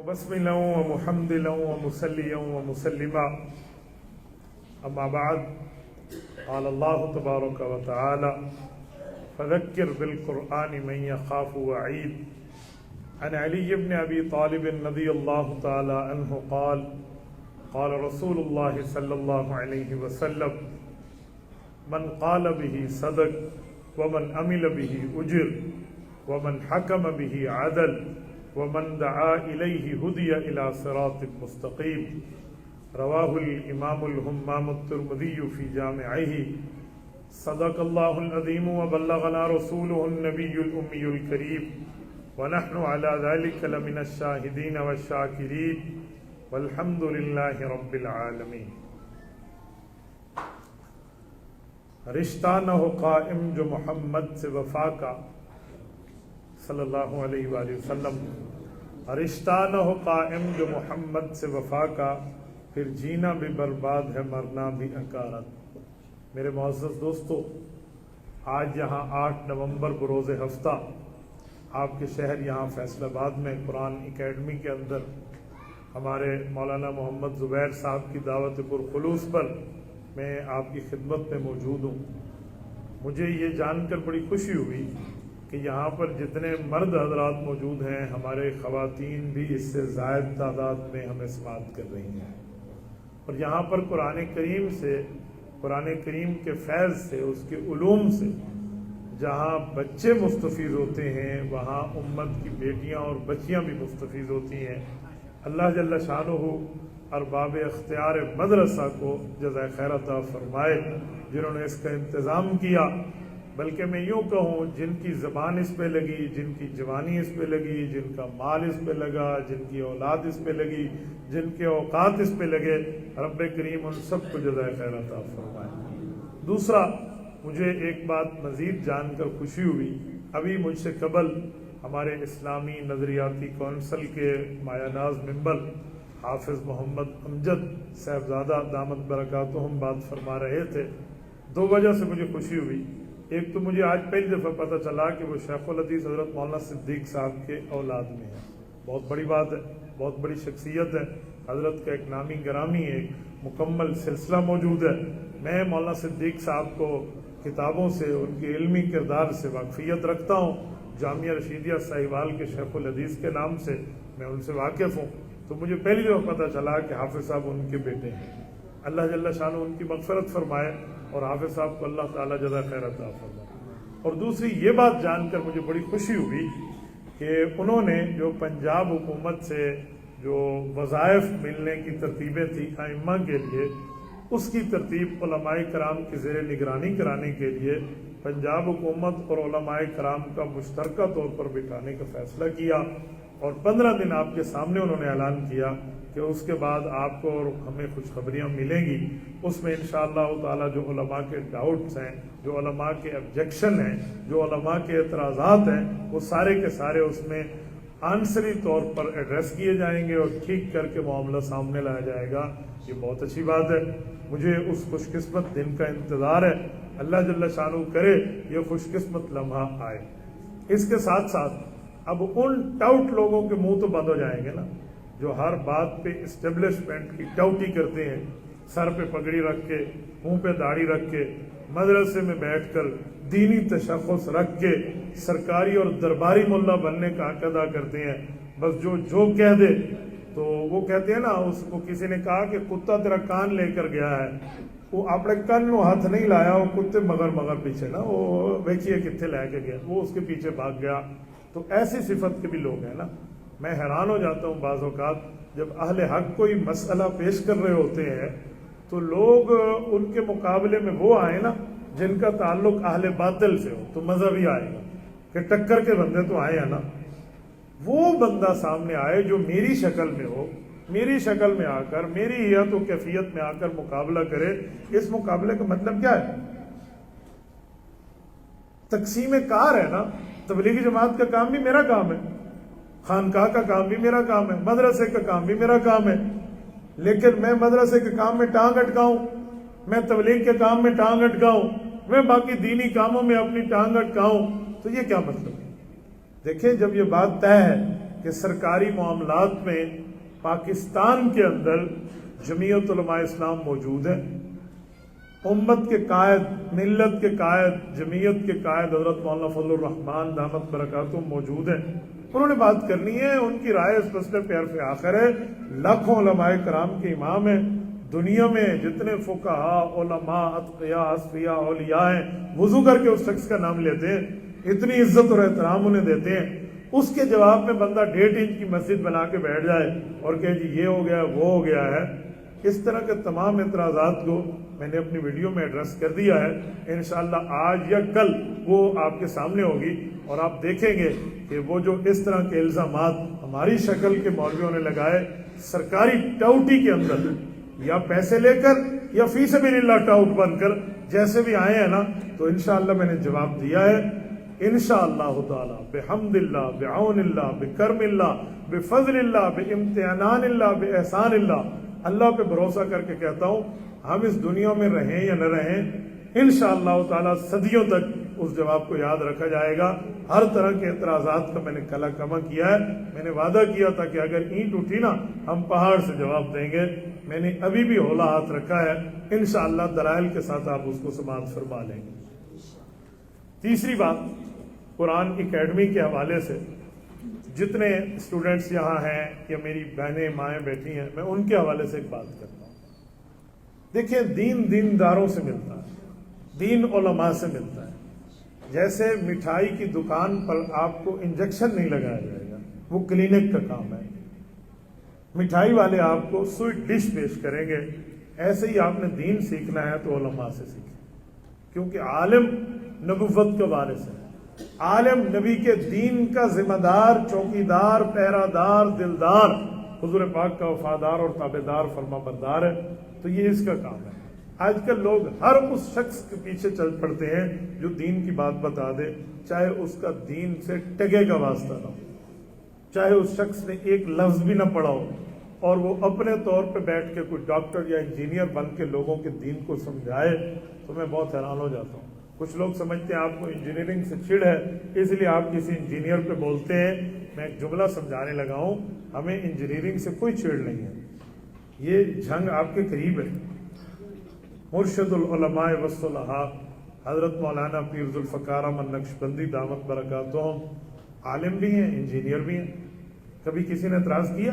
بسملا ومحمدلا ومصليا ومسلما أما بعد قال الله تبارك وتعالى فذكر بالقرآن من يخاف وعيد عن علي بن أبي طالب رضي الله تعالى عنه قال رسول الله صلى الله عليه وسلم من قال به صدق ومن عمل به أجر ومن حكم به عدل ومن دعا إليه هدي إلى صراط مستقيم رواه الإمام الهمام الترمذي في جامعه صدق الله العظيم وبلغنا رسوله النبي الأمي الكريم ونحن على ذلك لمن الشاهدين والشاكرين والحمد لله رب العالمين۔ رشتہ نہ ہو قائم جو محمد سے وفا کا صلی اللہ علیہ وآلہ وسلم، رشتہ نہ ہو قائم جو محمد سے وفا کا، پھر جینا بھی برباد ہے مرنا بھی حقارت۔ میرے معزز دوستو، آج یہاں 8 نومبر بروز ہفتہ آپ کے شہر یہاں فیصل آباد میں قرآن اکیڈمی کے اندر ہمارے مولانا محمد زبیر صاحب کی دعوت پرخلوص پر میں آپ کی خدمت میں موجود ہوں۔ مجھے یہ جان کر بڑی خوشی ہوئی کہ یہاں پر جتنے مرد حضرات موجود ہیں، ہمارے خواتین بھی اس سے زائد تعداد میں ہمیں سماعت کر رہی ہیں، اور یہاں پر قرآن کریم سے، قرآن کریم کے فیض سے، اس کے علوم سے جہاں بچے مستفید ہوتے ہیں، وہاں امت کی بیٹیاں اور بچیاں بھی مستفید ہوتی ہیں۔ اللہ جل شانہ ارباب اختیار مدرسہ کو جزائے خیر عطا فرمائے جنہوں نے اس کا انتظام کیا، بلکہ میں یوں کہوں جن کی زبان اس پہ لگی، جن کی جوانی اس پہ لگی، جن کا مال اس پہ لگا، جن کی اولاد اس پہ لگی، جن کے اوقات اس پہ لگے، رب کریم ان سب کو جزائے خیر عطا فرمائے۔ دوسرا، مجھے ایک بات مزید جان کر خوشی ہوئی، ابھی مجھ سے قبل ہمارے اسلامی نظریاتی کونسل کے مایہ ناز ممبر حافظ محمد امجد صاحبزادہ دامت برکاتہم بات فرما رہے تھے۔ 2 وجہ سے مجھے خوشی ہوئی۔ ایک تو مجھے آج پہلی دفعہ پتہ چلا کہ وہ شیخ الحدیث حضرت مولانا صدیق صاحب کے اولاد میں ہیں۔ بہت بڑی بات ہے، بہت بڑی شخصیت ہے، حضرت کا ایک نامی گرامی ایک مکمل سلسلہ موجود ہے۔ میں مولانا صدیق صاحب کو کتابوں سے، ان کے علمی کردار سے واقفیت رکھتا ہوں۔ جامعہ رشیدیہ ساہیوال کے شیخ الحدیث کے نام سے میں ان سے واقف ہوں، تو مجھے پہلی دفعہ پتہ چلا کہ حافظ صاحب ان کے بیٹے ہیں۔ اللہ جل شانہ ان کی مغفرت فرمائے اور حافظ صاحب کو اللہ تعالیٰ جزا خیر عطا فرمائے۔ اور دوسری یہ بات جان کر مجھے بڑی خوشی ہوئی کہ انہوں نے جو پنجاب حکومت سے جو وظائف ملنے کی ترتیبیں تھیں ائمہ کے لیے، اس کی ترتیب علماء کرام کی زیر نگرانی کرانے کے لیے پنجاب حکومت اور علماء کرام کا مشترکہ طور پر بٹھانے کا فیصلہ کیا، اور 15 دن آپ کے سامنے انہوں نے اعلان کیا کہ اس کے بعد آپ کو اور ہمیں خوشخبریاں ملیں گی۔ اس میں انشاءاللہ تعالی جو علماء کے ڈاؤٹس ہیں، جو علماء کے آبجیکشن ہیں، جو علماء کے اعتراضات ہیں، وہ سارے کے سارے اس میں آنسری طور پر ایڈریس کیے جائیں گے اور ٹھیک کر کے معاملہ سامنے لایا جائے گا۔ یہ بہت اچھی بات ہے، مجھے اس خوش قسمت دن کا انتظار ہے۔ اللہ جل شانہ کرے یہ خوش قسمت لمحہ آئے۔ اس کے ساتھ ساتھ اب ان ٹاؤٹ لوگوں کے منہ تو بند ہو جائیں گے نا، جو ہر بات پہ اسٹیبلشمنٹ کی ٹاؤٹی کرتے ہیں، سر پہ پگڑی رکھ کے، منہ پہ داڑھی رکھ کے، مدرسے میں بیٹھ کر دینی تشخص رکھ کے سرکاری اور درباری ملا بننے کا حق ادا کرتے ہیں۔ بس جو کہہ دے تو وہ کہتے ہیں نا، اس کو کسی نے کہا کہ کتا تیرا کان لے کر گیا ہے، وہ اپنے کن نو ہاتھ نہیں لایا، وہ کتے مگر پیچھے نا، وہ ویکھیے کتنے لے کے گیا، وہ اس کے پیچھے بھاگ گیا۔ تو ایسی صفت کے بھی لوگ ہیں نا۔ میں حیران ہو جاتا ہوں بعض اوقات جب اہل حق کوئی مسئلہ پیش کر رہے ہوتے ہیں تو لوگ ان کے مقابلے میں وہ آئے نا جن کا تعلق اہل باطل سے ہو، تو مزہ بھی آئے گا کہ ٹکر کے بندے تو آئے ہیں نا۔ وہ بندہ سامنے آئے جو میری شکل میں ہو، میری شکل میں آ کر، میری حیت و کیفیت میں آ کر مقابلہ کرے۔ اس مقابلے کا مطلب کیا ہے؟ تقسیم کار ہے نا۔ تبلیغی جماعت کا کام بھی میرا کام ہے، خانقاہ کا کام بھی میرا کام ہے، مدرسے کا کام بھی میرا کام ہے، لیکن میں مدرسے کے کام میں ٹانگ اٹکاؤں، میں تبلیغ کے کام میں ٹانگ اٹکاؤں، میں باقی دینی کاموں میں اپنی ٹانگ اٹکاؤں، تو یہ کیا مطلب ہے؟ دیکھیں، جب یہ بات طے ہے کہ سرکاری معاملات میں پاکستان کے اندر جمعیت علماء اسلام موجود ہے. امت کے قائد، ملت کے قائد، جمعیت کے قائد حضرت مولانا فضل الرحمان دامت برکاتہم موجود ہیں. انہوں نے بات کرنی ہے، ان کی رائے اس مسئلے پہ حرف آخر ہے. لاکھوں علماء کرام کے امام ہیں. دنیا میں جتنے فقہاء، علماء، اتقیاء، اصفیاء، اولیاء ہیں، وضو کر کے اس شخص کا نام لیتے ہیں، اتنی عزت اور احترام انہیں دیتے ہیں. اس کے جواب میں بندہ 1.5 انچ کی مسجد بنا کے بیٹھ جائے اور کہ جی یہ ہو گیا وہ ہو گیا ہے. اس طرح کے تمام اعتراضات کو میں نے اپنی ویڈیو میں ایڈریس کر دیا ہے. انشاءاللہ آج یا کل وہ آپ کے سامنے ہوگی اور آپ دیکھیں گے کہ وہ جو اس طرح کے الزامات ہماری شکل کے مولویوں نے لگائے سرکاری ٹاؤٹی کے اندر، یا پیسے لے کر یا فی سبیل اللہ ٹاؤٹ بن کر، جیسے بھی آئے ہیں نا، تو انشاءاللہ میں نے جواب دیا ہے. انشاءاللہ تعالی بحمد اللہ، بعون اللہ، بکرم اللہ، بفضل اللہ، بامتحان اللہ، باحسان اللہ. اللہ پہ بھروسہ کر کے کہتا ہوں ہم اس دنیا میں رہیں یا نہ رہیں، انشاءاللہ تعالی صدیوں تک اس جواب کو یاد رکھا جائے گا. ہر طرح کے اعتراضات کا میں نے کلا کما کیا ہے. میں نے وعدہ کیا تھا کہ اگر اینٹ اٹھی نا ہم پہاڑ سے جواب دیں گے. میں نے ابھی بھی ہولا ہاتھ رکھا ہے، انشاءاللہ دلائل کے ساتھ آپ اس کو سماعت فرما لیں گے. تیسری بات، قرآن اکیڈمی کے حوالے سے جتنے اسٹوڈنٹس یہاں ہیں یا میری بہنیں مائیں بیٹھی ہیں، میں ان کے حوالے سے ایک بات کرتا ہوں. دیکھیں، دین دینداروں سے ملتا ہے، دین علماء سے ملتا ہے. جیسے مٹھائی کی دکان پر آپ کو انجیکشن نہیں لگایا جائے گا، وہ کلینک کا کام ہے. مٹھائی والے آپ کو سویٹ ڈش پیش کریں گے. ایسے ہی آپ نے دین سیکھنا ہے تو علماء سے سیکھیں، کیونکہ عالم نبوت کا وارث ہے. عالم نبی کے دین کا ذمہ دار، چوکیدار، پہرادار، دلدار، حضور پاک کا وفادار اور تابعدار، فرما بردار ہے. تو یہ اس کا کام ہے. آج کل لوگ ہر اس شخص کے پیچھے چل پڑتے ہیں جو دین کی بات بتا دے، چاہے اس کا دین سے ٹگے کا واسطہ نہ ہو، چاہے اس شخص نے ایک لفظ بھی نہ پڑھا ہو، اور وہ اپنے طور پہ بیٹھ کے کوئی ڈاکٹر یا انجینئر بن کے لوگوں کے دین کو سمجھائے. تو میں بہت حیران ہو جاتا ہوں. کچھ لوگ سمجھتے ہیں آپ کو انجینئرنگ سے چڑ ہے اس لیے آپ کسی انجینئر پہ بولتے ہیں. میں ایک جملہ سمجھانے لگا ہوں، ہمیں انجینئرنگ سے کوئی چڑ نہیں ہے. یہ جنگ آپ کے قریب ہے. مرشد العلماء والصلحاء حضرت مولانا پیر ذوالفقار احمد نقشبندی دامت برکاتہم عالم بھی ہیں، انجینئر بھی ہیں. کبھی کسی نے اعتراض کیا؟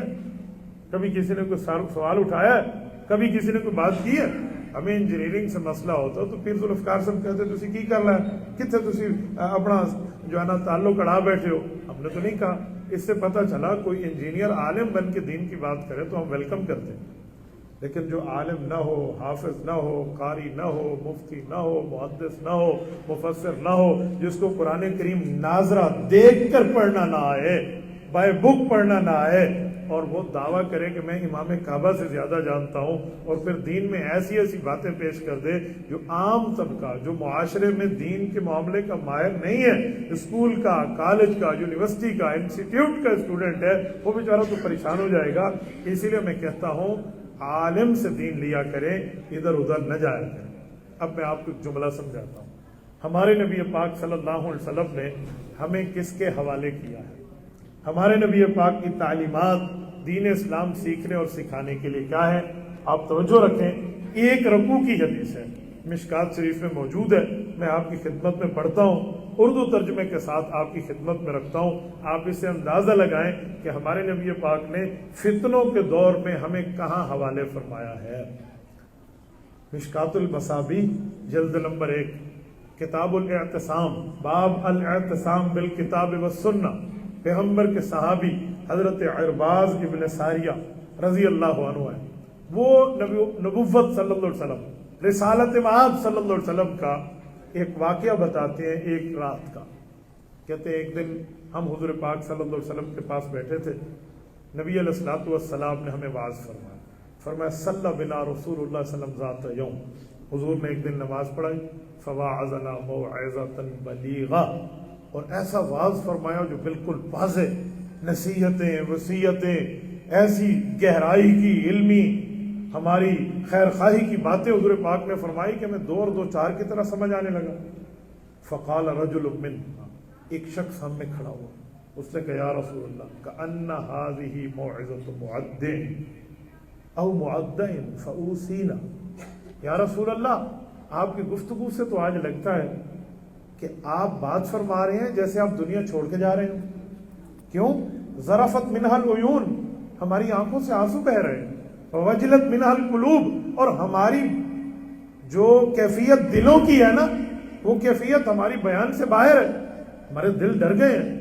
کبھی کسی نے کوئی سوال اٹھایا؟ کبھی کسی نے کوئی بات کی ہے؟ ہمیں انجینئرنگ سے مسئلہ ہوتا تو پیر ذوالفقار صاحب کہتے تسی کی کر رہا ہے، کتنے تسی اپنا جو ہے نا تعلق اڑا بیٹھے ہو. ہم نے تو نہیں کہا. اس سے پتہ چلا کوئی انجینئر عالم بن کے دین کی بات کرے تو ہم ویلکم کرتے ہیں. لیکن جو عالم نہ ہو، حافظ نہ ہو، قاری نہ ہو، مفتی نہ ہو، محدث نہ ہو، مفسر نہ ہو، جس کو قرآن کریم ناظرہ دیکھ کر پڑھنا نہ آئے، بائی بک پڑھنا نہ آئے، اور وہ دعویٰ کرے کہ میں امام کعبہ سے زیادہ جانتا ہوں، اور پھر دین میں ایسی ایسی باتیں پیش کر دے جو عام طبقہ، جو معاشرے میں دین کے معاملے کا ماہر نہیں ہے، اسکول کا، کالج کا، یونیورسٹی کا، انسٹیٹیوٹ کا اسٹوڈنٹ ہے، وہ بیچارہ تو پریشان ہو جائے گا. اسی لیے میں کہتا ہوں عالم سے دین لیا کریں، ادھر ادھر نہ جایا کریں. اب میں آپ کو ایک جملہ سمجھاتا ہوں. ہمارے نبی پاک صلی اللہ علیہ وسلم نے ہمیں کس کے حوالے کیا ہے؟ ہمارے نبی پاک کی تعلیمات دین اسلام سیکھنے اور سکھانے کے لیے کیا ہے؟ آپ توجہ رکھیں. ایک رکوع کی حدیث ہے، مشکات شریف میں موجود ہے. میں آپ کی خدمت میں پڑھتا ہوں، اردو ترجمے کے ساتھ آپ کی خدمت میں رکھتا ہوں. آپ اس سے اندازہ لگائیں کہ ہمارے نبی پاک نے فتنوں کے دور میں ہمیں کہاں حوالے فرمایا ہے. مشکات المصابیح جلد نمبر 1، کتاب الاعتصام، باب الاعتصام بالکتاب والسنہ. پیغمبر کے صحابی حضرت عرباض ابن ساریہ رضی اللہ عنہ ہے. وہ نبوت صلی اللہ علیہ وسلم، رسالت مآب صلی اللہ علیہ وسلم کا ایک واقعہ بتاتے ہیں ایک رات کا. کہتے ہیں ایک دن ہم حضور پاک صلی اللہ علیہ وسلم کے پاس بیٹھے تھے. نبی علیہ الصلوۃ والسلام نے ہمیں واعظ فرمایا صلی بنا رسول اللہ صلی اللہ علیہ وسلم ذات یوم. حضور نے ایک دن نماز پڑھائی، فواعظنا موعظۃ بلیغہ، اور ایسا واعظ فرمایا جو بالکل واضح، نصیحتیں، وصیتیں، ایسی گہرائی کی علمی ہماری خیر خواہی کی باتیں حضور پاک نے فرمائی کہ میں 2 اور 2 4 کی طرح سمجھ آنے لگا. فقال رجل منا، ایک شخص ہم میں کھڑا ہوا، اس نے کہا یا رسول اللہ کأن هذه موعظة معد او معدع فاوصینا، یا رسول اللہ آپ کی گفتگو سے تو آج لگتا ہے کہ آپ بات فرما رہے ہیں جیسے آپ دنیا چھوڑ کے جا رہے ہیں. کیوں؟ ذرفت منها العیون، ہماری آنکھوں سے آنسو بہ رہے ہیں. وجلت منها القلوب، اور ہماری جو کیفیت دلوں کی ہے نا، وہ کیفیت ہماری بیان سے باہر ہے. ہمارے دل ڈر گئے ہیں،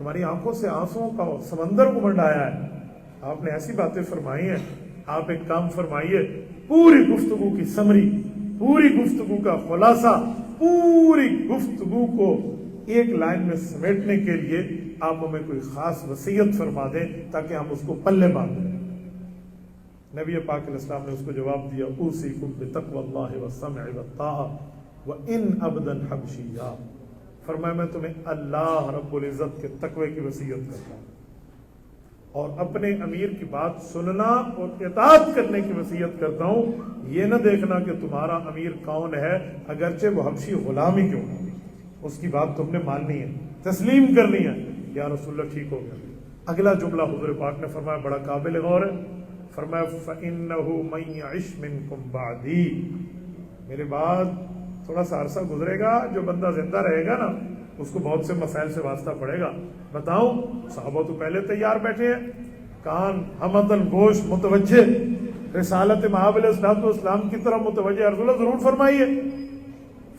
ہماری آنکھوں سے آنسوؤں کا سمندر کو منڈایا ہے. آپ نے ایسی باتیں فرمائی ہیں. آپ ایک کام فرمائیے، پوری گفتگو کی سمری، پوری گفتگو کا خلاصہ، پوری گفتگو کو ایک لائن میں سمیٹنے کے لیے آپ ہمیں کوئی خاص وصیت فرما دیں تاکہ ہم اس کو پلے باندھ لیں. نبی پاک علیہ السلام نے اس کو جواب دیا اوصیکم بتقوی اللہ والسمع والطاعہ وان عبدا حبشیا. فرمایا میں تمہیں اللہ رب العزت کے تقوی کی وصیت کرتا ہوں اور اپنے امیر کی بات سننا اور اطاعت کرنے کی وصیت کرتا ہوں. یہ نہ دیکھنا کہ تمہارا امیر کون ہے، اگرچہ وہ حبشی غلام ہی کیوں نہ، اس کی بات تم نے ماننی ہے، تسلیم کرنی ہے. یا رسول اللہ ٹھیک ہو گیا. اگلا جملہ حضور پاک نے فرمایا بڑا قابل غور ہے. فرمایا فَإِنَّهُ مَن يَعِشْ مِنكُم بَعْدِي، میرے بعد تھوڑا سا عرصہ گزرے گا، جو بندہ زندہ رہے گا نا اس کو بہت سے مسائل سے واسطہ پڑے گا. بتاؤں، صحابہ تو پہلے تیار بیٹھے ہیں، کان ہمتن گوش متوجہ، رسالت مآب علیہ السلام کی طرف متوجہ. رسول اللہ ضرور فرمائیے.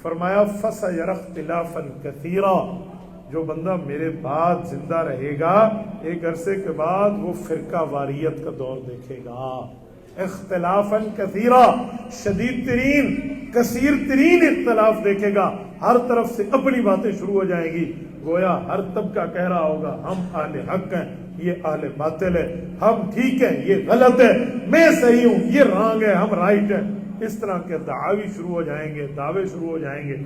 فرمایا فَسَيَرَى اخْتِلَافًا كَثِيرًا، جو بندہ میرے بعد زندہ رہے گا ایک عرصے کے بعد وہ فرقہ واریت کا دور دیکھے گا. اختلافاً کثیرا، شدید ترین کثیر ترین اختلاف دیکھے گا. ہر طرف سے اپنی باتیں شروع ہو جائیں گی. گویا ہر طبقہ کہہ رہا ہوگا ہم اہل حق ہیں، یہ اہل باطل ہے، ہم ٹھیک ہیں، یہ غلط ہے، میں صحیح ہوں، یہ رانگ ہے، ہم رائٹ ہیں. اس طرح کے دعاوی شروع ہو جائیں گے، دعوے شروع ہو جائیں گے.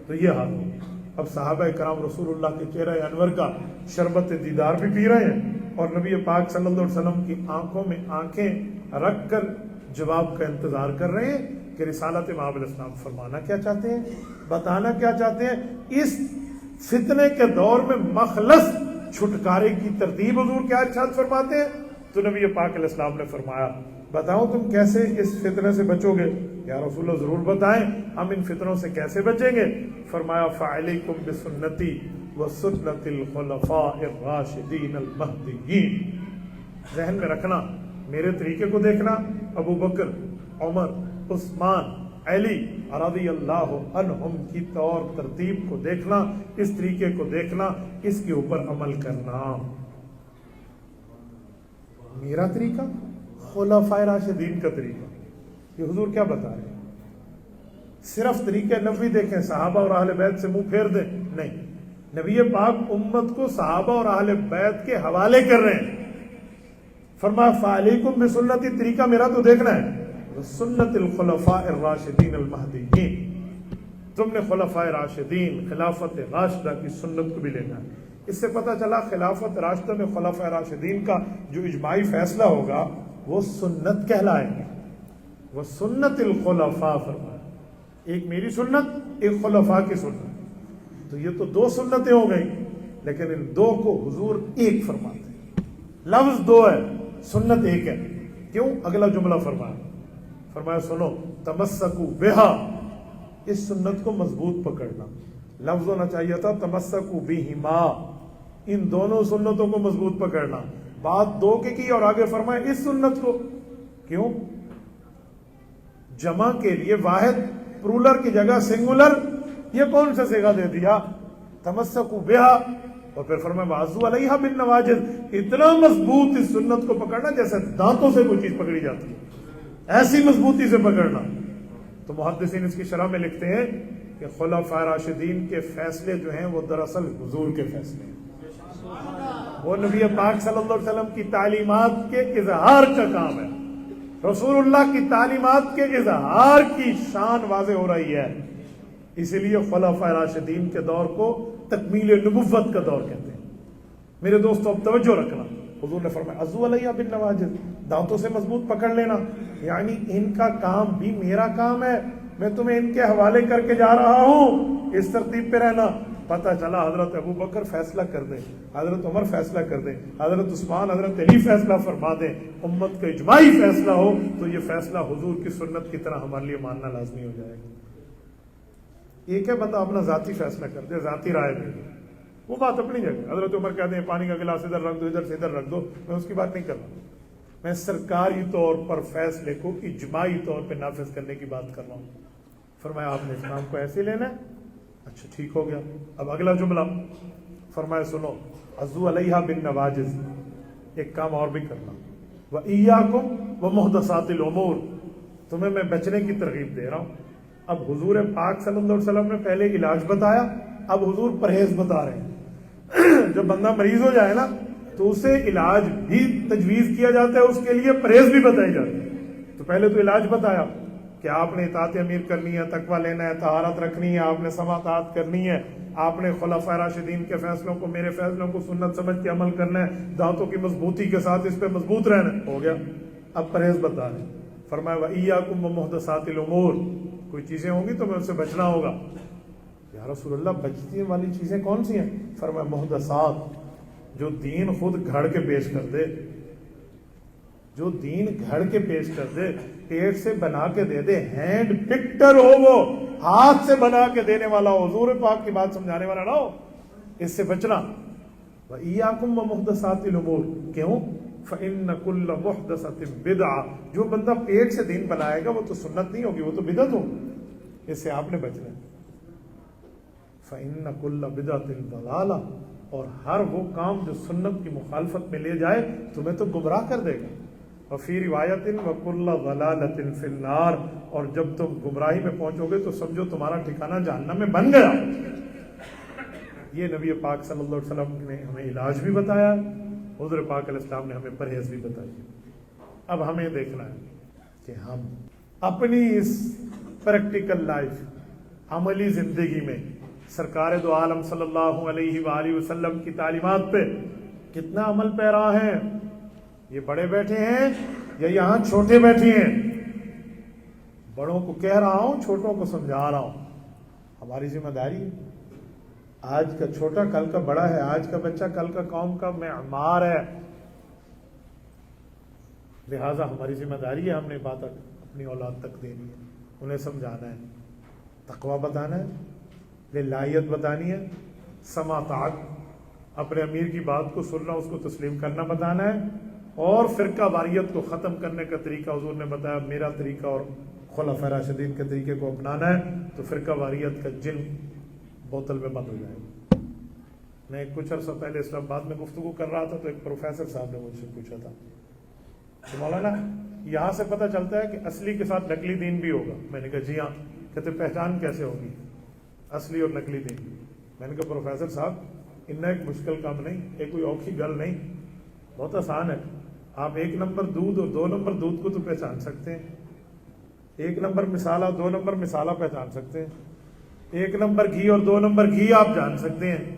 تو یہ حال ہوگا. اب صحابہ کرام رسول اللہ کے چہرہ انور کا شربت دیدار بھی پی رہے ہیں اور نبی پاک صلی اللہ علیہ وسلم کی آنکھوں میں آنکھیں رکھ کر جواب کا انتظار کر رہے ہیں کہ رسالت مآب علیہ السلام فرمانا کیا چاہتے ہیں، بتانا کیا چاہتے ہیں. اس فتنے کے دور میں مخلص چھٹکارے کی ترتیب حضور کیا ارشاد فرماتے ہیں. تو نبی پاک علیہ السلام نے فرمایا بتاؤ تم کیسے اس فتنے سے بچو گے. یا رسول اللہ ضرور بتائیں ہم ان فتنوں سے کیسے بچیں گے. فرمایا فعلیکم بسنتی وسنت الخلفاء الراشدین المہدیین. ذہن میں رکھنا، میرے طریقے کو دیکھنا، ابو بکر، عمر، عثمان، علی رضی اللہ عنہم کی طور ترتیب کو دیکھنا، اس طریقے کو دیکھنا، اس کے اوپر عمل کرنا. میرا طریقہ، خلفائے راشدین کا طریقہ. یہ حضور کیا بتا رہے ہیں؟ صرف طریقہ نبوی دیکھیں، صحابہ اور اہل بیت سے منہ پھیر دیں؟ نہیں، نبی پاک امت کو صحابہ اور اہل بیت کے حوالے کر رہے ہیں. فرمایا فعلیکم بسنتی، طریقہ میرا تو دیکھنا ہے، سنت الخلفاء الراشدین المہدیین. تم نے خلفائے راشدین، خلافت راشدہ کی سنت کو بھی لینا ہے. اس سے پتہ چلا خلافت راشدہ میں خلفائے راشدین کا جو اجماعی فیصلہ ہوگا وہ سنت کہلائے گا. وہ سنت الخلفاء فرمایا، ایک میری سنت، ایک خلفاء کی سنت. تو یہ تو دو سنتیں ہو گئی، لیکن ان دو کو حضور ایک فرماتے ہیں. لفظ دو ہے، سنت ایک ہے. کیوں؟ اگلا جملہ فرمایا سنو تمسکو بہا، اس سنت کو مضبوط پکڑنا. لفظ ہونا چاہیے تھا تمسکو بہما، ان دونوں سنتوں کو مضبوط پکڑنا. بات دو کی اور آگے فرمایا اس سنت کو. کیوں؟ جمع کے لیے واحد پرولر کی جگہ سنگولر، یہ کون سا صیغہ دے دیا؟ تمسکو بہا. اور پھر فرمایا وعضوا علیہا بالنواجذ، اتنا مضبوط اس سنت کو پکڑنا جیسے دانتوں سے کوئی چیز پکڑی جاتی ہے، ایسی مضبوطی سے پکڑنا. تو محدثین اس کی شرح میں لکھتے ہیں کہ خلفائے راشدین کے فیصلے جو ہیں وہ دراصل حضور کے فیصلے ہیں. وہ نبی پاک صلی اللہ علیہ وسلم کی تعلیمات کے اظہار کا کام ہے. رسول اللہ کی تعلیمات کے اظہار کی شان واضح ہو رہی ہے. اسی لیے خلفائے راشدین کے دور کو تکمیل نبوت کا دور کہتے ہیں. میرے دوستو اب توجہ رکھنا، حضور نے فرمایا عضوا علیہا بالنواجذ، دانتوں سے مضبوط پکڑ لینا. یعنی ان کا کام بھی میرا کام ہے، میں تمہیں ان کے حوالے کر کے جا رہا ہوں، اس ترتیب پہ رہنا. پتہ چلا حضرت ابو بکر فیصلہ کر دیں، حضرت عمر فیصلہ کر دیں، حضرت عثمان، حضرت علی فیصلہ فرما دیں، امت کا اجماعی فیصلہ ہو، تو یہ فیصلہ حضور کی سنت کی طرح ہمارے لیے ماننا لازمی ہو جائے گا۔ ایک ہے بندہ اپنا ذاتی فیصلہ کر دے، ذاتی رائے دے دے، وہ بات اپنی جگہ۔ حضرت عمر کہتے ہیں پانی کا گلاس ادھر رکھ دو، ادھر سے ادھر رکھ دو، میں اس کی بات نہیں کر رہا ہوں، میں سرکاری طور پر فیصلے کو اجماعی طور پہ نافذ کرنے کی بات کر رہا ہوں۔ فرمایا آپ نے اسلام کو ایسے لینا ہے؟ اچھا ٹھیک ہو گیا۔ اب اگلا جملہ فرمایا سنو، عضو علیہ بالنواجذ، ایک کام اور بھی کرنا، وَإِيَّاكُمْ وَمُحْدَثَاتِ الْأُمُورِ، تمہیں میں بچنے کی ترغیب دے رہا ہوں۔ اب حضور پاک صلی اللہ علیہ وسلم نے پہلے علاج بتایا، اب حضور پرہیز بتا رہے ہیں۔ جب بندہ مریض ہو جائے نا تو اسے علاج بھی تجویز کیا جاتا ہے، اس کے لیے پرہیز بھی بتائی جاتی ہے۔ تو پہلے تو علاج بتایا کہ آپ نے اطاعت امیر کرنی ہے، تقوی لینا ہے، طہارت رکھنی ہے، آپ نے سماعت کرنی ہے، آپ نے خلفائے راشدین کے فیصلوں کو، میرے فیصلوں کو سنت سمجھ کے عمل کرنا ہے، دانتوں کی مضبوطی کے ساتھ اس پہ مضبوط رہنا ہے۔ ہو گیا، اب پرہیز بتا رہے ہیں۔ فرمایا وَإِيَّاكُمْ وَمُحْدَثَاتِ الْأُمُورِ، کوئی چیزیں ہوں گی تو میں ان سے بچنا ہوگا۔ یا رسول اللہ بچنے والی چیزیں کون سی ہیں؟ فرمایا محدثات، جو دین خود گھڑ کے پیش کر دے، جو دین گھڑ کے پیش کر دے، پیٹ سے بنا کے دے دے، ہینڈ پکٹر ہو، وہ ہاتھ سے بنا کے دینے والا ہو، حضور پاک کی بات سمجھانے والا نہ ہو، اس سے بچنا۔ وَإِيَّاكُمْ وَمُحْدَثَاتِ الْأُمُورِ، کیوں؟ فَإِنَّ كُلَّ مُحْدَثَةٍ بِدْعَةٍ، جو بندہ پیٹ سے دین بنائے گا وہ تو سنت نہیں ہوگی، وہ تو بدعت ہوگی، اس سے آپ نے بچنا ہے۔ فَإِنَّ كُلَّ بِدْعَةٍ ضَلَالَةٍ، اور ہر وہ کام جو سنت کی مخالفت میں لے جائے تمہیں تو گمراہ کر دے گا۔ وفی روایت وَكُلَّ ضَلَالَةٍ فِي النَّارِ، اور جب تم گمراہی میں پہنچو گے تو سمجھو تمہارا ٹھکانہ جہنم میں بن گیا۔ یہ نبی پاک صلی اللہ علیہ وسلم نے ہمیں علاج بھی بتایا، حضور پاک علیہ السلام نے ہمیں پرہیز بھی بتائی۔ اب ہمیں دیکھنا ہے کہ ہم اپنی اس پریکٹیکل لائف، عملی زندگی میں سرکار دو عالم صلی اللہ علیہ وآلہ وسلم کی تعلیمات پہ کتنا عمل پیرا ہیں۔ یہ بڑے بیٹھے ہیں یا یہاں چھوٹے بیٹھے ہیں؟ بڑوں کو کہہ رہا ہوں، چھوٹوں کو سمجھا رہا ہوں، ہماری ذمہ داری ہے۔ آج کا چھوٹا کل کا بڑا ہے، آج کا بچہ کل کا قوم کا معمار ہے، لہذا ہماری ذمہ داری ہے، ہم نے بات اپنی اولاد تک دینی ہے، انہیں سمجھانا ہے، تقویٰ بتانا ہے، للہیت بتانی ہے، سماعت، اپنے امیر کی بات کو سننا، اس کو تسلیم کرنا بتانا ہے، اور فرقہ واریت کو ختم کرنے کا طریقہ حضور نے بتایا، میرا طریقہ اور خلفائے راشدین کے طریقے کو اپنانا ہے، تو فرقہ واریت کا جن بوتل میں بند ہو جائے گا۔ میں کچھ عرصہ پہلے اسلام آباد میں گفتگو کر رہا تھا تو ایک پروفیسر صاحب نے مجھ سے پوچھا تھا کہ مولانا یہاں سے پتہ چلتا ہے کہ اصلی کے ساتھ نقلی دین بھی ہوگا؟ میں نے کہا جی ہاں۔ کہتے پہچان کیسے ہوگی اصلی اور نقلی دین؟ میں نے کہا پروفیسر صاحب ان ایک مشکل کام نہیں، ایک کوئی اوکھی گل نہیں، بہت آسان ہے۔ آپ 1 نمبر دودھ اور 2 نمبر دودھ کو تو پہچان سکتے ہیں، 1 نمبر مسالہ 2 نمبر مسالہ پہچان سکتے ہیں، 1 نمبر گھی اور 2 نمبر گھی آپ جان سکتے ہیں،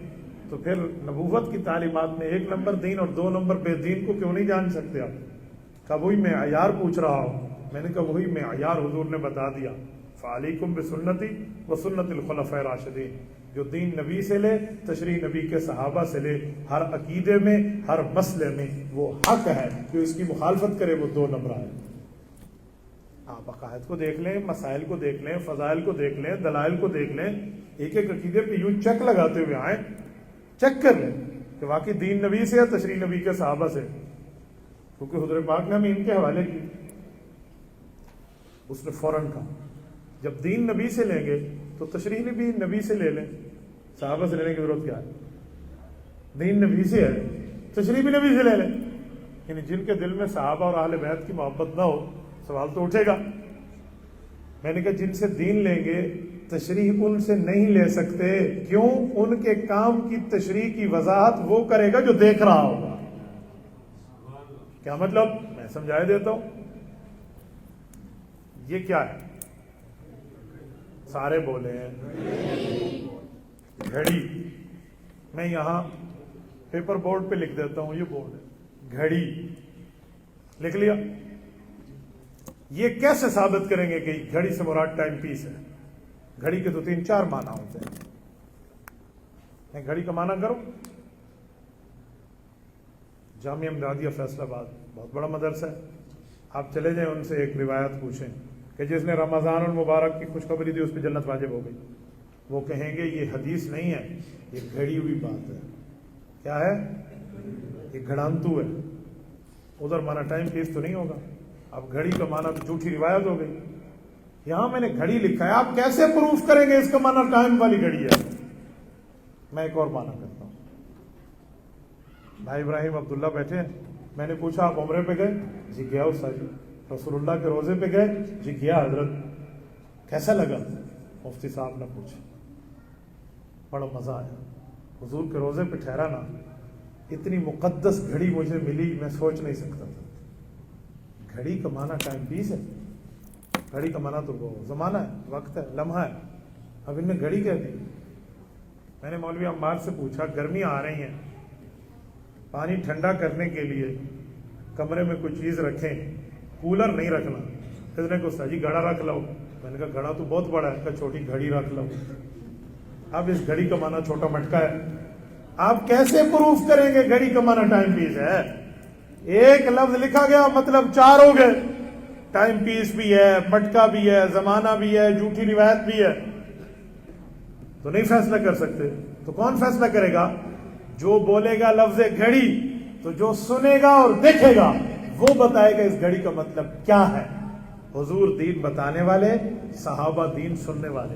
تو پھر نبوت کی تعلیمات میں 1 نمبر دین اور 2 نمبر بے دین کو کیوں نہیں جان سکتے آپ؟ کہا وہی میں معیار پوچھ رہا ہوں۔ میں نے کہا وہی معیار حضور نے بتا دیا، فعلیکم بسنتی وسنت الخلفاء الراشدین، جو دین نبی سے لے، تشریح نبی کے صحابہ سے لے، ہر عقیدے میں، ہر مسئلے میں وہ حق ہے، جو اس کی مخالفت کرے وہ 2 نمبر ہے۔ آپ عقائد کو دیکھ لیں، مسائل کو دیکھ لیں، فضائل کو دیکھ لیں، دلائل کو دیکھ لیں، ایک ایک عقیدے پہ یوں چیک لگاتے ہوئے آئیں، چیک کر لیں کہ واقعی دین نبی سے یا تشریح نبی کے صحابہ سے، کیونکہ حضور پاک نے ہمیں ان کے حوالے کی۔ اس نے فوراً کہا جب دین نبی سے لیں گے تو تشریح بھی نبی سے لے لیں، صحابہ سے لینے کی ضرورت کیا ہے؟ دین نبی سے ہے، تشریح بھی نبی سے لے لیں۔ یعنی جن کے دل میں صحابہ اور اہل بیت کی محبت نہ ہو، سوال تو اٹھے گا۔ میں نے کہا جن سے دین لیں گے تشریح ان سے نہیں لے سکتے، کیوں؟ ان کے کام کی تشریح کی وضاحت وہ کرے گا جو دیکھ رہا ہوگا۔ کیا مطلب؟ میں سمجھائے دیتا ہوں۔ یہ کیا ہے؟ سارے بولے ہیں گھڑی، میں یہاں پیپر بورڈ پہ لکھ دیتا ہوں، یہ بورڈ ہے، گھڑی لکھ لیا۔ یہ کیسے ثابت کریں گے کہ گھڑی سے مراد ٹائم پیس ہے؟ گھڑی کے تو 3-4 معنی ہوتے ہیں۔ میں گھڑی کا معنی کروں؟ جامعہ امدادیہ فیصل آباد بہت بڑا مدرسہ ہے، آپ چلے جائیں ان سے ایک روایت پوچھیں کہ جس نے رمضان المبارک کی خوشخبری دی اس پہ جنت واجب ہو گئی، وہ کہیں گے یہ حدیث نہیں ہے، یہ گھڑی ہوئی بات ہے۔ کیا ہے؟ یہ گھڑانتو ہے، ادھر مانا ٹائم پیس تو نہیں ہوگا، اب گھڑی کا معنی تو جھوٹی روایت ہو گئی۔ یہاں میں نے گھڑی لکھا ہے، آپ کیسے پروف کریں گے اس کا معنی ٹائم والی گھڑی ہے؟ میں ایک اور معنی کرتا ہوں۔ بھائی ابراہیم عبداللہ بیٹھے ہیں، میں نے پوچھا آپ عمرے پہ گئے؟ جی گیا استاد جی۔ رسول اللہ کے روزے پہ گئے؟ جی گیا حضرت۔ کیسا لگا؟ مفتی صاحب نے پوچھا۔ بڑا مزہ آیا، حضور کے روزے پہ ٹھہرا نا، اتنی مقدس گھڑی مجھے ملی میں سوچ نہیں سکتا تھا۔ گھڑی کا معنی ٹائم پیس ہے، گھڑی کا معنی تو وہ زمانہ ہے، وقت ہے، لمحہ ہے، اب ان نے گھڑی کہہ دی۔ میں نے مولوی عمار سے پوچھا گرمیاں آ رہی ہیں، پانی ٹھنڈا کرنے کے لیے کمرے میں کوئی چیز رکھیں، کولر نہیں رکھنا۔ کس نے کہا جی گھڑا رکھ لو۔ میں نے کہا گھڑا تو بہت بڑا ہے، کہ چھوٹی گھڑی رکھ لو۔ اب اس گھڑی کا معنی چھوٹا مٹکا ہے، آپ کیسے پروف کریں گے گھڑی کا معنی ٹائم پیس ہے؟ ایک لفظ لکھا گیا مطلب چار ہو گئے، ٹائم پیس بھی ہے، مٹکا بھی ہے، زمانہ بھی ہے، جھوٹی روایت بھی ہے، تو نہیں فیصلہ کر سکتے۔ تو کون فیصلہ کرے گا؟ جو بولے گا لفظ گھڑی، تو جو سنے گا اور دیکھے گا وہ بتائے گا اس گھڑی کا مطلب کیا ہے۔ حضور دین بتانے والے، صحابہ دین سننے والے،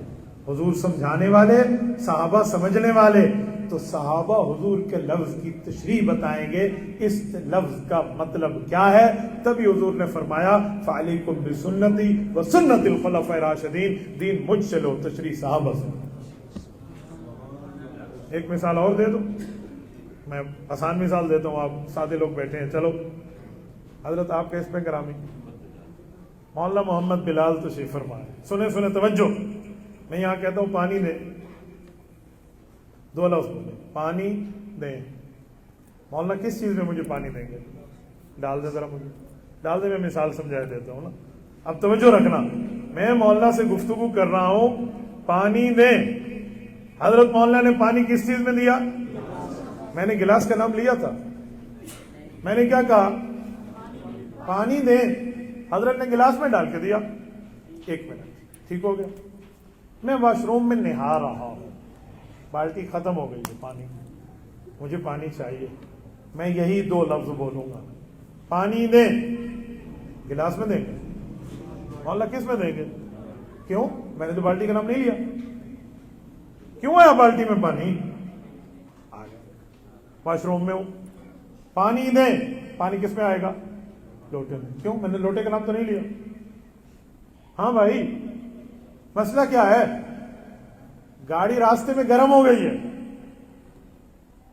حضور سمجھانے والے، صحابہ سمجھنے والے، تو صحابہ حضور کے لفظ کی تشریح بتائیں گے اس لفظ کا مطلب کیا ہے۔ تبھی حضور نے فرمایا فعلیکم بسنتی وسنت الخلفاء الراشدین، دین مجھ سے لو، تشریح صحابہ سے۔ ایک مثال اور دے دو، میں آسان مثال دیتا ہوں، آپ سادے لوگ بیٹھے ہیں، چلو حضرت آپ کے اس پہ گرامی مولانا محمد بلال تشریف فرمائے، سنیں توجہ، میں یہاں کہتا ہوں پانی دے، دو لفظ بولے، پانی دیں۔ مولانا کس چیز میں مجھے پانی دیں گے؟ ڈال دے ذرا، مجھے ڈال دے، میں مثال سمجھا دیتا ہوں نا۔ اب توجہ رکھنا، میں مولانا سے گفتگو کر رہا ہوں، پانی دیں۔ حضرت مولانا نے پانی کس چیز میں دیا؟ میں نے گلاس کا نام لیا تھا، میں نے کیا کہا؟ پانی دیں۔ حضرت نے گلاس میں ڈال کے دیا۔ ایک منٹ، ٹھیک ہو گیا؟ میں واش روم میں نہا رہا ہوں، بالٹی ختم ہو گئی ہے پانی، مجھے پانی چاہیے، میں یہی دو لفظ بولوں گا، پانی دیں۔ گلاس میں دیں گے؟ مولانا کس میں دیں گے؟ کیوں؟ میں نے تو بالٹی کا نام نہیں لیا۔ کیوں آیا بالٹی میں پانی؟ آ گیا، واش روم میں ہوں، پانی دیں۔ پانی کس میں آئے گا؟ لوٹے میں۔ کیوں؟ میں نے لوٹے کا نام تو نہیں لیا۔ ہاں بھائی، مسئلہ کیا ہے؟ گاڑی راستے میں گرم ہو گئی ہے،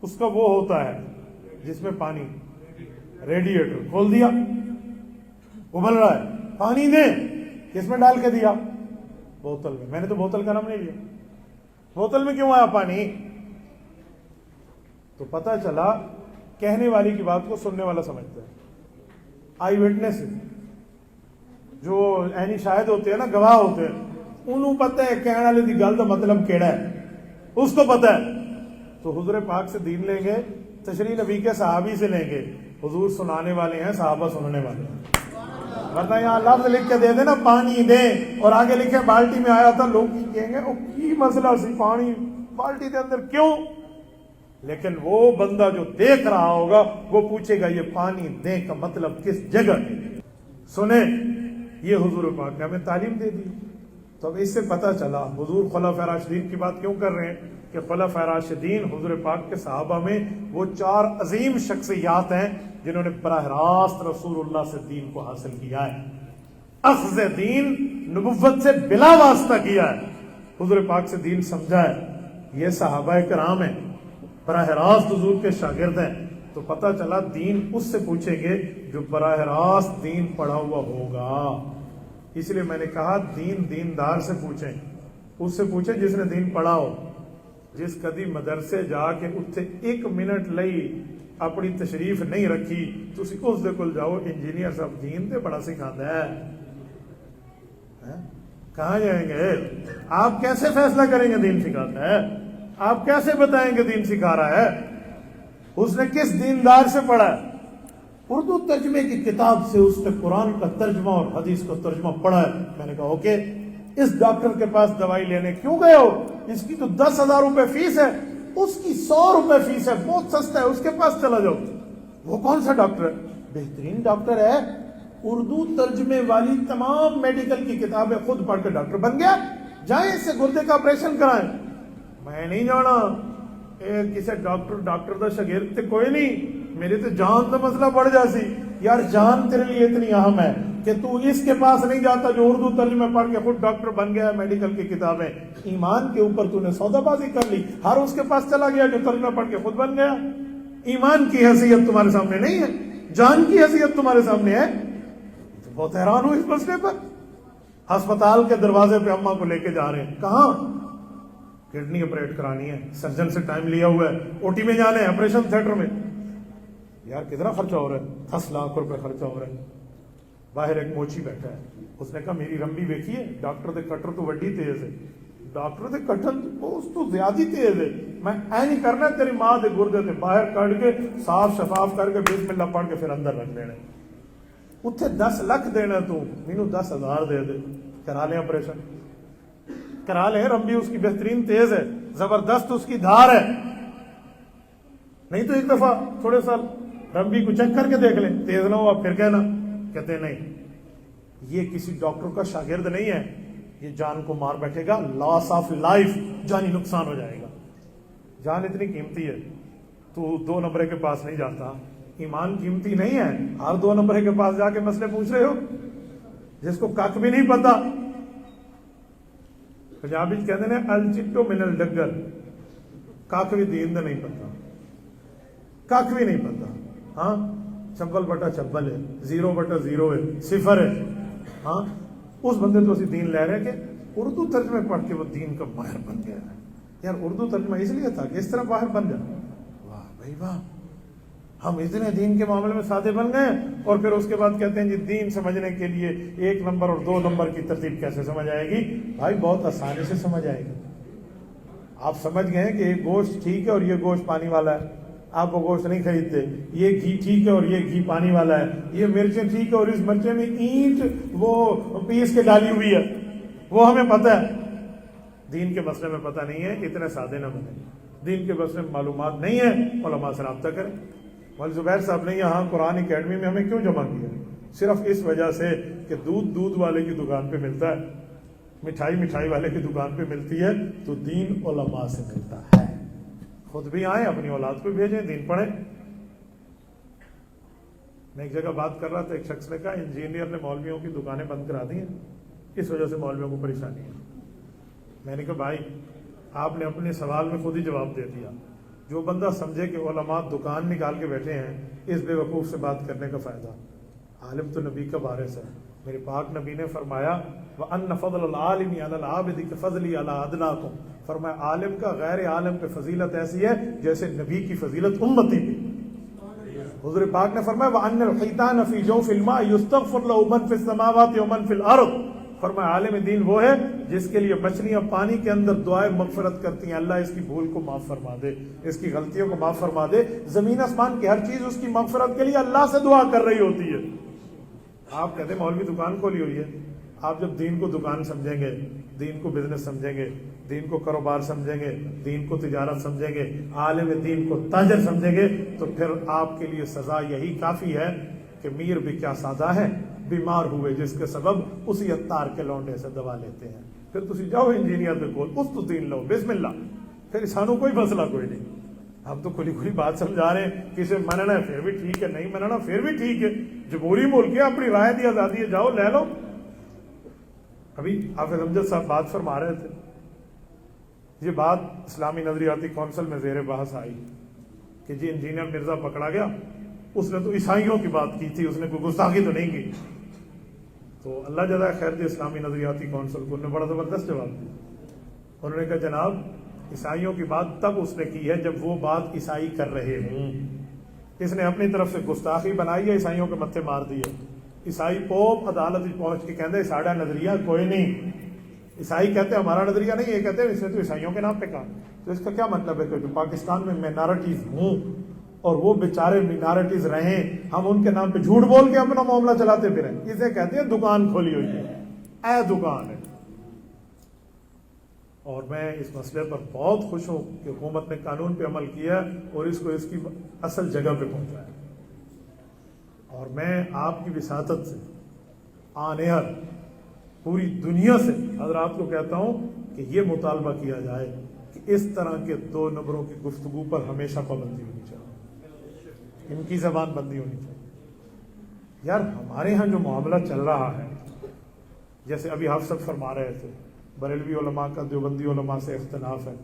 اس کا وہ ہوتا ہے جس میں پانی، ریڈیٹر کھول دیا، ابل رہا ہے، پانی دیں۔ کس میں ڈال کے دیا؟ بوتل میں۔ میں نے تو بوتل کا نام نہیں لیا۔ بوتل میں کیوں آیا پانی؟ تو پتہ چلا کہنے والی کی بات کو سننے والا سمجھتا ہے۔ آئی وٹنس، جو عینی شاہد ہوتے ہیں نا، گواہ ہوتے ہیں، انہوں پتہ ہے کہنے والے دی گل کا مطلب کیڑا ہے، اس کو پتہ ہے۔ تو حضور پاک سے دین لیں گے، تشریح نبی کے صحابی سے لیں گے، حضور سنانے والے ہیں، صحابہ سننے والے ہیں۔ ورنہ یہاں لفظ لکھ کے دے دینا پانی دیں اور آگے لکھے بالٹی میں آیا تھا، لوگ کہیں گے او کی مسئلہ سی، پانی بالٹی کے اندر کیوں؟ لیکن وہ بندہ جو دیکھ رہا ہوگا وہ پوچھے گا یہ پانی دیں کا مطلب کس جگہ؟ سنیں، یہ حضور پاک نے ہمیں تعلیم دے دی۔ تو اب اس سے پتہ چلا حضور خلفاء راشدین کی بات کیوں کر رہے ہیں کہ خلفاء راشدین حضور پاک کے صحابہ میں وہ چار عظیم شخصیات ہیں جنہوں نے براہ راست رسول اللہ سے دین کو حاصل کیا ہے، اخذ دین نبوت سے بلا واسطہ کیا ہے، حضور پاک سے دین سمجھا ہے۔ یہ صحابہ کرام ہیں، براہ راست حضور کے شاگرد ہیں۔ تو پتہ چلا دین اس سے پوچھیں گے جو براہ راست دین پڑھا ہوا ہوگا۔ اس لیے میں نے کہا دین دیندار سے پوچھیں، اس سے پوچھیں جس نے دین پڑھا ہو۔ جس کدی مدرسے جا کے اتنے ایک منٹ لئی اپنی تشریف نہیں رکھی، تو اس دے کول جاؤ، انجینئر صاحب دین تے بڑا سکھاتا ہے، کہاں جائیں گے؟ آپ کیسے فیصلہ کریں گے دین سکھاتا ہے؟ آپ کیسے بتائیں کہ دین سکھا رہا ہے؟ اس نے کس دیندار سے پڑھا ہے؟ اردو ترجمے کی کتاب سے اس نے قرآن کا ترجمہ اور حدیث کا ترجمہ پڑھا ہے۔ میں نے کہا اوکے، اس ڈاکٹر کے پاس دوائی لینے کیوں گئے ہو؟ اس کی تو 10,000 روپے فیس ہے، اس کی 100 روپے فیس ہے، بہت سستا ہے، اس کے پاس چلا جاؤ۔ وہ کون سا ڈاکٹر ہے؟ بہترین ڈاکٹر ہے، اردو ترجمے والی تمام میڈیکل کی کتابیں خود پڑھ کے ڈاکٹر بن گیا، جائیں اس سے گردے کا آپریشن کرائیں۔ میں نہیں جانا، کسی ڈاکٹر دا شاگرد تے کوئی نہیں، میری تو جان کا مسئلہ بڑھ جاسی۔ یار جان تیرے لیے اتنی اہم ہے کہ تو اس کے پاس نہیں جاتا جو اردو ترجمے پڑھ کے خود ڈاکٹر بن گیا ہے، میڈیکل کی کتابیں۔ ایمان کے اوپر تو نے سودا بازی کر لی، ہر اس کے پاس چلا گیا جو ترجمہ پڑھ کے خود بن گیا۔ ایمان کی حیثیت تمہارے سامنے نہیں ہے، جان کی حیثیت تمہارے سامنے ہے۔ تو بہت حیران ہوں اس مسئلے پر۔ ہسپتال کے دروازے پہ اماں کو لے کے جا رہے ہیں، کہاں؟ کڈنی آپریٹ کرانی ہے، سرجن سے ٹائم لیا ہوا ہے، او ٹی میں جانے ہیں، آپریشن تھیٹر میں۔ یار کتنا خرچہ ہو رہا ہے؟ 10 لاکھ روپے خرچہ ہو رہا ہے۔ باہر ایک موچی بیٹھا ہے، اس نے کہا میری رمبی دیکھیے، ڈاکٹر دے کٹر تو وڈی تیز ہے، ڈاکٹر دے کٹر تو زیادہ تیز ہے، میں اے نہیں کرنا، تیری ماں دے گردے تے باہر کٹ کے صاف شفاف کر کے بسم اللہ پڑھ کے پھر اندر رکھ دینا، اتنے 10 لاکھ دینا، تو مینوں 10,000 دے دے، کرا لیں آپریشن، کرا لیں۔ رمبی اس کی بہترین تیز ہے، زبردست اس کی دھار ہے، نہیں تو ایک دفعہ تھوڑے سال رمبی کو چیک کر کے دیکھ لیں، تیز نہ ہو آپ پھر کہنا۔ کہتے نہیں، یہ کسی ڈاکٹر کا شاگرد نہیں ہے، یہ جان کو مار بیٹھے گا، لاس آف لائف، جانی نقصان ہو جائے گا۔ جان اتنی قیمتی ہے، تو 2 نمبر کے پاس نہیں جاتا۔ ایمان قیمتی نہیں ہے، ہر 2 نمبر کے پاس جا کے مسئلے پوچھ رہے ہو، جس کو کک بھی نہیں پتا۔ پنجابی کہتے ہیں الچٹو من الڈگر، کک بھی دین نہیں پتا، کک بھی نہیں پتا۔ ہاں، چبل بٹا چبل ہے، 0/0 ہے، 0 ہے۔ ہاں، اس بندے تو اسی دین لے رہے کہ اردو ترجمے پڑھ کے وہ دین کا ماہر بن گیا ہے۔ یار اردو ترجمہ اس لیے تھا کہ اس طرح ماہر بن جائے۔ واہ بھائی واہ، ہم اتنے دین کے معاملے میں سادے بن گئے، اور پھر اس کے بعد کہتے ہیں جی دین سمجھنے کے لیے 1 نمبر اور 2 نمبر کی ترتیب کیسے سمجھ آئے گی؟ بھائی بہت آسانی سے سمجھ آئے گی۔ آپ سمجھ گئے کہ یہ گوشت ٹھیک ہے اور یہ گوشت پانی والا ہے، آپ وہ گوشت نہیں خریدتے۔ یہ گھی ٹھیک ہے اور یہ گھی پانی والا ہے، یہ مرچیں ٹھیک ہے اور اس مرچے میں اینٹ وہ پیس کے ڈالی ہوئی ہے، وہ ہمیں پتہ ہے۔ دین کے مسئلے میں پتہ نہیں ہے، اتنے سادے نہ بنے۔ دین کے مسئلے میں معلومات نہیں ہے، علماء سے رابطہ کریں۔ مولوی زبیر صاحب نے یہاں قرآن اکیڈمی میں ہمیں کیوں جمع کیا؟ صرف اس وجہ سے کہ دودھ والے کی دکان پہ ملتا ہے، مٹھائی والے کی دکان پہ ملتی ہے، تو دین علماء سے ملتا ہے۔ خود بھی آئیں، اپنی اولاد کو بھیجیں، دین پڑھیں۔ میں ایک جگہ بات کر رہا تھا، ایک شخص نے کہا انجینئر نے مولویوں کی دکانیں بند کرا دی ہیں، اس وجہ سے مولویوں کو پریشانی ہے۔ میں نے کہا بھائی آپ نے اپنے سوال میں خود ہی جواب دے دیا۔ جو بندہ سمجھے کہ علماء دکان نکال کے بیٹھے ہیں، اس بے وقوف سے بات کرنے کا فائدہ۔ عالم تو نبی کا وارث ہے، میرے پاک نبی نے فرمایا وَأَنَّ فَضْلَ الْعَالِمِ عَلَى الْعَابِدِ كَفَضْلِي عَلَى أَدْنَاكُمْ، فرمایا عالم کا غیر عالم پہ فضیلت ایسی ہے جیسے نبی کی فضیلت امتی پہ۔ حضور پاک نے فرمایا وَأَنَّ الْحِيتَانَ فِي جَوْفِ الْمَاءِ يُسْتَغْفَرُ لَهُ مَنْ فِي السَّمَاوَاتِ وَمَنْ فِي الْأَرْضِ، فرمایا عالم دین وہ ہے جس کے لیے مچھلیاں پانی کے اندر دعائیں مغفرت کرتی ہیں، اللہ اس کی بھول کو معاف فرما دے، اس کی غلطیوں کو معاف فرما دے۔ زمین آسمان کی ہر چیز اس کی مغفرت کے لیے اللہ سے دعا کر رہی ہوتی ہے۔ آپ کہتے ہیں مولوی دکان کھولی ہوئی ہے، آپ جب دین کو دکان سمجھیں گے، دین کو بزنس سمجھیں گے، دین کو کاروبار سمجھیں گے، دین کو تجارت سمجھیں گے، عالم دین کو تاجر سمجھیں گے، تو پھر آپ کے لیے سزا یہی کافی ہے کہ میر بھی کیا سادہ ہے، بیمار ہوئے جس کے سبب اسی عطار کے لونڈے سے دوا لیتے ہیں۔ پھر تسی جاؤ انجینئر دے کول، اس تو دین لو، بسم اللہ، پھر سانو کوئی مسئلہ کوئی نہیں۔ ہم تو کھلی کھلی بات سمجھا رہے ہیں، کسی مننا ہے پھر بھی ٹھیک ہے، نہیں مننا پھر بھی ٹھیک ہے، جمہوری ملک ہے، اپنی رائے دی آزادی ہے، جاؤ لے لو۔ ابھی حافظ امجد صاحب بات فرما رہے تھے، یہ بات اسلامی نظریاتی کونسل میں زیر بحث آئی کہ جی انجینئر مرزا پکڑا گیا، اس نے تو عیسائیوں کی بات کی تھی، اس نے کوئی گستاخی تو نہیں کی۔ تو اللہ جزائے خیر دی اسلامی نظریاتی کونسل کو، انہوں نے بڑا زبردست جواب دیا۔ انہوں نے کہا جناب عیسائیوں کی بات تب اس نے کی ہے جب وہ بات عیسائی کر رہے ہوں، اس نے اپنی طرف سے گستاخی بنائی ہے، عیسائیوں کے متھے مار دیے، عیسائی پوپ عدالت پہنچ کے کہندے ساڈا نظریہ کوئی نہیں، عیسائی کہتے ہیں ہمارا نظریہ نہیں، یہ کہتے ہیں اس نے تو عیسائیوں کے نام پہ کہا. تو اس کا کیا مطلب ہے کہ جو پاکستان میں مائنارٹیز ہوں اور وہ بیچارے مائنارٹیز رہیں، ہم ان کے نام پہ جھوٹ بول کے اپنا معاملہ چلاتے پھریں؟ اسے کہتے ہیں دکان کھولی ہوئی ہے، اے دکان ہے. اور میں اس مسئلے پر بہت خوش ہوں کہ حکومت نے قانون پہ عمل کیا اور اس کو اس کی اصل جگہ پہ پہنچایا. اور میں آپ کی وساطت سے آن ایئر پوری دنیا سے حضرات کو کہتا ہوں کہ یہ مطالبہ کیا جائے کہ اس طرح کے 2 نمبروں کی گفتگو پر ہمیشہ پابندی ہونی چاہیے، ان کی زبان بندی ہونی چاہیے. یار ہمارے ہاں جو معاملہ چل رہا ہے، جیسے ابھی حافظ فرما رہے تھے بریلوی علماء کا دیوبندی علماء سے اختلاف ہے،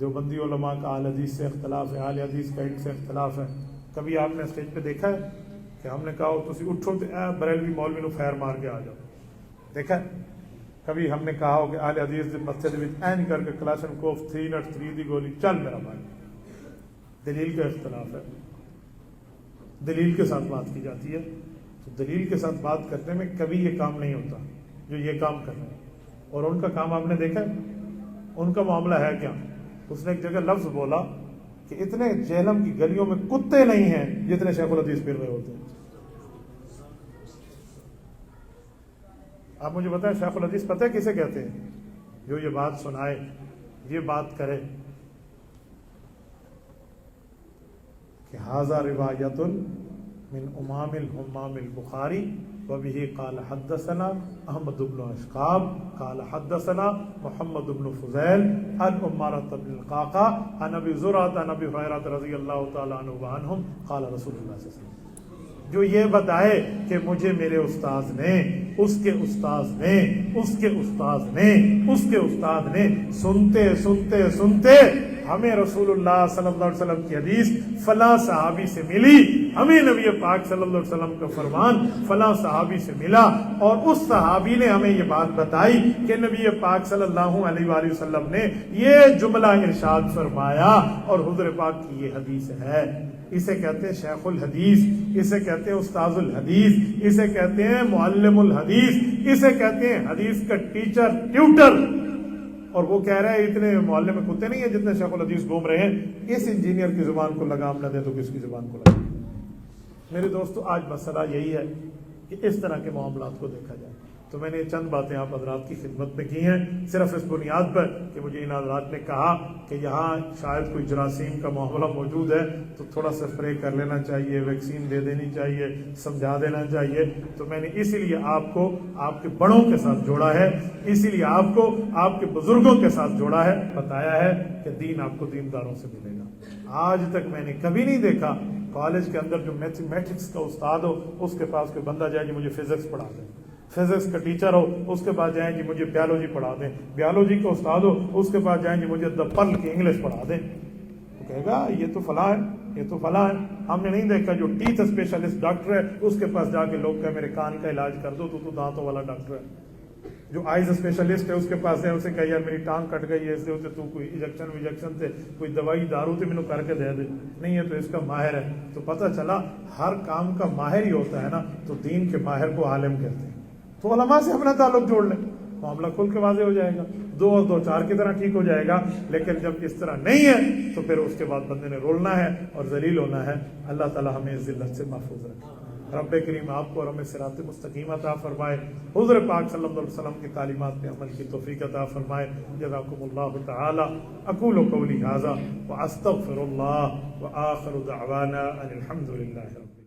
دیوبندی علماء کا اہل حدیث سے اختلاف ہے، اہل حدیث کا ان سے اختلاف ہے. کبھی آپ نے اسٹیج پہ دیکھا ہے کہ ہم نے کہا تسی اٹھو تو بریلوی مولوی نو خیر مار کے آ جاؤ؟ دیکھا ہے؟ کبھی ہم نے کہا ہو کہ اہل حدیث مسجد میں این کر کے کلاشن کوف 303 دی گولی چل میرا بھائی؟ دلیل کا اختلاف ہے، دلیل کے ساتھ بات کی جاتی ہے. تو دلیل کے ساتھ بات کرنے میں کبھی یہ کام نہیں ہوتا جو یہ کام کر رہے ہیں. اور ان کا کام آپ نے دیکھا ہے، ان کا معاملہ ہے کیا؟ اس نے ایک جگہ لفظ بولا کہ اتنے جہلم کی گلیوں میں کتے نہیں ہیں جتنے شیخ الحدیث پھر رہے ہوتے ہیں. آپ مجھے بتائیں شیخ الحدیث پتہ ہے کسے کہتے ہیں؟ جو یہ بات سنائے، یہ بات کرے کہ ھذا روایت من امام الحمام البخاری وبه قال حدثنا احمد بن اشقاب قال حدثنا محمد بن فضیل عن عمارة بن القعقاع عن ابي زرعة عن ابي هريرة رضی اللہ تعالی عنہ وعنہم قال رسول اللہ صلی اللہ علیہ وسلم. جو یہ بتائے کہ مجھے میرے استاذ نے، اس کے استاذ نے، اس کے استاذ نے، اس کے استاد نے، سنتے سنتے سنتے ہمیں رسول اللہ صلی اللہ علیہ وسلم کی حدیث فلاں صحابی سے ملی، ہمیں نبی پاک صلی اللہ علیہ وسلم کا فرمان فلاں صحابی سے ملا، اور اس صحابی نے ہمیں یہ بات بتائی کہ نبی پاک صلی اللہ علیہ وآلہ وسلم نے یہ جملہ ارشاد فرمایا اور حضور پاک کی یہ حدیث ہے. اسے کہتے ہیں شیخ الحدیث، اسے کہتے ہیں استاذ الحدیث، اسے کہتے ہیں معلم الحدیث، اسے کہتے ہیں حدیث کا ٹیچر، ٹیوٹر. اور وہ کہہ رہے ہیں اتنے معلم میں کتے نہیں ہیں جتنے شیخ الحدیث گھوم رہے ہیں. اس انجینئر کی زبان کو لگام نہ دے تو کس کی زبان کو لگام؟ میرے دوستو آج مسئلہ یہی ہے کہ اس طرح کے معاملات کو دیکھا جائے. تو میں نے چند باتیں آپ حضرات کی خدمت میں کی ہیں صرف اس بنیاد پر کہ مجھے ان حضرات نے کہا کہ یہاں شاید کوئی جراثیم کا معاملہ موجود ہے تو تھوڑا سا اسپرے کر لینا چاہیے، ویکسین دے دینی چاہیے، سمجھا دینا چاہیے. تو میں نے اسی لیے آپ کو آپ کے بڑوں کے ساتھ جوڑا ہے، اسی لیے آپ کو آپ کے بزرگوں کے ساتھ جوڑا ہے، بتایا ہے کہ دین آپ کو دینداروں سے ملے گا. آج تک میں نے کبھی نہیں دیکھا کالج کے اندر جو میتھمیٹکس کا استاد ہو اس کے پاس کوئی بندہ جائے کہ مجھے فزکس پڑھا دیں، فزکس کا ٹیچر ہو اس کے پاس جائیں کہ مجھے بیالوجی پڑھا دیں، بیالوجی کا استاد ہو اس کے پاس جائیں کہ مجھے دا پرل کی انگلش پڑھا دیں. تو کہے گا یہ تو فلاں ہے، یہ تو فلاں ہے. ہم نے نہیں دیکھا جو ٹیتھ اسپیشلسٹ ڈاکٹر ہے اس کے پاس جا کے لوگ کہے میرے کان کا علاج کر دو، تو دانتوں والا ڈاکٹر ہے. جو آئیز اسپیشلسٹ ہے اس کے پاس ہے، اسے کہا یار میری ٹانگ کٹ گئی ہے، اس سے تو کوئی انجیکشن سے کوئی دوائی دارو سے مینوں کر کے دے دے. نہیں ہے تو اس کا ماہر ہے. تو پتہ چلا ہر کام کا ماہر ہی ہوتا ہے نا. تو دین کے ماہر کو عالم کہتے ہیں. تو علماء سے اپنا تعلق جوڑ لیں، معاملہ کھل کے واضح ہو جائے گا، 2 اور 2 4 کی طرح ٹھیک ہو جائے گا. لیکن جب اس طرح نہیں ہے تو پھر اس کے بعد بندے نے رولنا ہے اور ذلیل ہونا ہے. اللہ تعالی ہمیں اس ذلت سے محفوظ رکھے. رب کریم آپ کو اور ہمیں صراط مستقیم عطا فرمائے، حضور پاک صلی اللہ علیہ وسلم کی تعلیمات پہ عمل کی توفیق عطا فرمائے. جزاکم اللہ تعالی. اقول قولی ھذا واستغفر اللہ وآخر دعوانا ان الحمد للہ رب